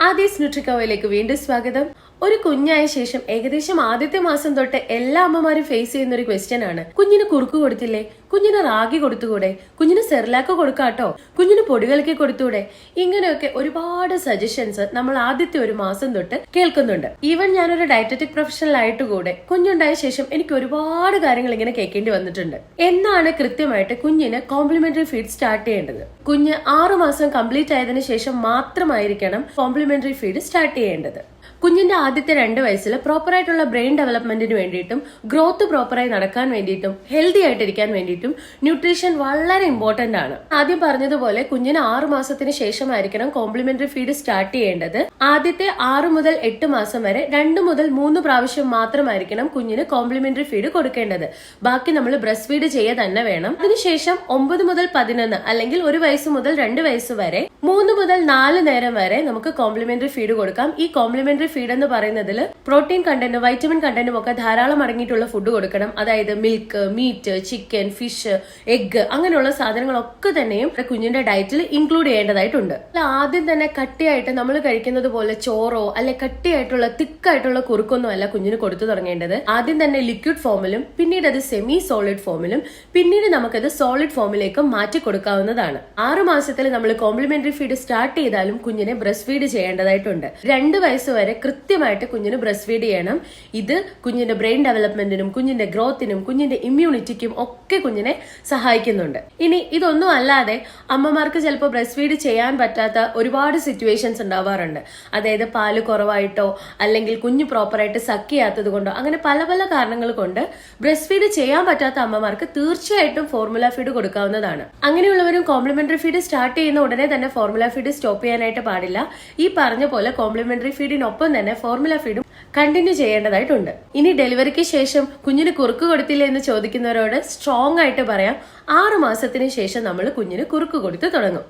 ആദീസ് ന്യൂട്രിക്കോയിലേക്ക് വീണ്ടും സ്വാഗതം. ഒരു കുഞ്ഞായ ശേഷം ഏകദേശം ആദ്യത്തെ മാസം തൊട്ട് എല്ലാ അമ്മമാരും ഫേസ് ചെയ്യുന്ന ഒരു ക്വസ്റ്റ്യൻ ആണ്, കുഞ്ഞിന് കുറുക്ക് കൊടുത്തില്ലേ, കുഞ്ഞിന് റാഗി കൊടുത്തുകൂടെ, കുഞ്ഞിന് സെർലാക്ക് കൊടുക്കാട്ടോ, കുഞ്ഞിന് പൊടികലക്കി കൊടുത്തൂടെ. ഇങ്ങനെയൊക്കെ ഒരുപാട് സജഷൻസ് നമ്മൾ ആദ്യത്തെ ഒരു മാസം തൊട്ട് കേൾക്കുന്നുണ്ട്. ഈവൻ ഞാനൊരു ഡയറ്ററ്റിക് പ്രൊഫഷണൽ ആയിട്ട് കൂടെ കുഞ്ഞുണ്ടായ ശേഷം എനിക്ക് ഒരുപാട് കാര്യങ്ങൾ ഇങ്ങനെ കേൾക്കേണ്ടി വന്നിട്ടുണ്ട്. എന്നാണ് കൃത്യമായിട്ട് കുഞ്ഞിന് കോംപ്ലിമെന്ററി ഫീഡ് സ്റ്റാർട്ട് ചെയ്യേണ്ടത്? കുഞ്ഞ് 6 മാസം കംപ്ലീറ്റ് ആയതിനു ശേഷം മാത്രമായിരിക്കണം കോംപ്ലിമെന്ററി ഫീഡ് സ്റ്റാർട്ട് ചെയ്യേണ്ടത്. കുഞ്ഞിന്റെ ആദ്യത്തെ 2 വയസ്സിൽ പ്രോപ്പറായിട്ടുള്ള ബ്രെയിൻ ഡെവലപ്മെന്റിന് വേണ്ടിയിട്ടും ഗ്രോത്ത് പ്രോപ്പറായി നടക്കാൻ വേണ്ടിയിട്ടും ഹെൽത്തി ആയിട്ടിരിക്കാൻ വേണ്ടിയിട്ടും ന്യൂട്രീഷൻ വളരെ ഇമ്പോർട്ടന്റ് ആണ്. ആദ്യം പറഞ്ഞതുപോലെ കുഞ്ഞിന് 6 മാസത്തിന് ശേഷമായിരിക്കണം കോംപ്ലിമെന്ററി ഫീഡ് സ്റ്റാർട്ട് ചെയ്യേണ്ടത്. ആദ്യത്തെ 6 മുതൽ 8 മാസം വരെ 2 മുതൽ 3 പ്രാവശ്യം മാത്രമായിരിക്കണം കുഞ്ഞിന് കോംപ്ലിമെന്ററി ഫീഡ് കൊടുക്കേണ്ടത്. ബാക്കി നമ്മൾ ബ്രസ്റ്റ് ഫീഡ് ചെയ്യുക തന്നെ വേണം. അതിനുശേഷം 9 മുതൽ 11 അല്ലെങ്കിൽ 1 വയസ്സ് മുതൽ 2 വയസ്സ് വരെ 3 മുതൽ 4 നേരം വരെ നമുക്ക് കോംപ്ലിമെന്ററി ഫീഡ് കൊടുക്കാം. ഈ കോംപ്ലിമെന്ററി ഫീഡ് എന്ന് പറയുന്നതിൽ പ്രോട്ടീൻ കണ്ടന്റും വൈറ്റമിൻ കണ്ടന്റും ഒക്കെ ധാരാളം അടങ്ങിയിട്ടുള്ള ഫുഡ് കൊടുക്കണം. അതായത് milk, meat, chicken, fish, egg അങ്ങനെയുള്ള സാധനങ്ങളൊക്കെ തന്നെയും കുഞ്ഞിന്റെ ഡയറ്റിൽ ഇൻക്ലൂഡ് ചെയ്യേണ്ടതായിട്ടുണ്ട്. ആദ്യം തന്നെ കട്ടിയായിട്ട് നമ്മൾ കഴിക്കുന്നത് പോലെ ചോറോ അല്ലെ കട്ടിയായിട്ടുള്ള തിക്കായിട്ടുള്ള കുറുക്കൊന്നും അല്ല കുഞ്ഞിന് കൊടുത്തു തുടങ്ങേണ്ടത്. ആദ്യം തന്നെ ലിക്വിഡ് ഫോമിലും പിന്നീട് അത് സെമി സോളിഡ് ഫോമിലും പിന്നീട് നമുക്കത് സോളിഡ് ഫോമിലേക്ക് മാറ്റി കൊടുക്കാവുന്നതാണ്. 6 മാസത്തിൽ നമ്മൾ കോംപ്ലിമെന്ററി ഫീഡ് സ്റ്റാർട്ട് ചെയ്താലും കുഞ്ഞിനെ ബ്രസ്റ്റ് ഫീഡ് ചെയ്യേണ്ടതായിട്ടുണ്ട്. 2 വയസ്സ് വരെ കൃത്യമായിട്ട് കുഞ്ഞിന് ബ്രസ്റ്റ് ഫീഡ് ചെയ്യണം. ഇത് കുഞ്ഞിന്റെ ബ്രെയിൻ ഡെവലപ്മെന്റിനും കുഞ്ഞിന്റെ ഗ്രോത്തിനും കുഞ്ഞിന്റെ ഇമ്മ്യൂണിറ്റിക്കും ഒക്കെ കുഞ്ഞിനെ സഹായിക്കുന്നുണ്ട്. ഇനി ഇതൊന്നും അല്ലാതെ അമ്മമാർക്ക് ചിലപ്പോൾ ബ്രസ്റ്റ് ഫീഡ് ചെയ്യാൻ പറ്റാത്ത ഒരുപാട് സിറ്റുവേഷൻസ് ഉണ്ടാവാറുണ്ട്. അതായത് പാല് കുറവായിട്ടോ അല്ലെങ്കിൽ കുഞ്ഞ് പ്രോപ്പറായിട്ട് സക്ക് ചെയ്യാത്തത് കൊണ്ടോ അങ്ങനെ പല പല കാരണങ്ങൾ കൊണ്ട് ബ്രസ്റ്റ് ഫീഡ് ചെയ്യാൻ പറ്റാത്ത അമ്മമാർക്ക് തീർച്ചയായിട്ടും ഫോർമുല ഫീഡ് കൊടുക്കാവുന്നതാണ്. അങ്ങനെയുള്ളവരും കോംപ്ലിമെന്ററി ഫീഡ് സ്റ്റാർട്ട് ചെയ്യുന്ന ഉടനെ തന്നെ ഫോർമുല ഫീഡ് സ്റ്റോപ്പ് ചെയ്യാനായിട്ട് പാടില്ല. ഈ പറഞ്ഞ പോലെ കോംപ്ലിമെന്ററി ഫീഡിനൊപ്പം തന്നെ ഫോർമുല ഫീഡും കണ്ടിന്യൂ ചെയ്യേണ്ടതായിട്ടുണ്ട്. ഇനി ഡെലിവറിക്ക് ശേഷം കുഞ്ഞിന് കുറുക്ക് കൊടുത്തില്ലേ എന്ന് ചോദിക്കുന്നവരോട് സ്ട്രോങ് ആയിട്ട് പറയാം, 6 മാസത്തിന് ശേഷം നമ്മൾ കുഞ്ഞിന് കുറുക്ക് കൊടുത്ത് തുടങ്ങും.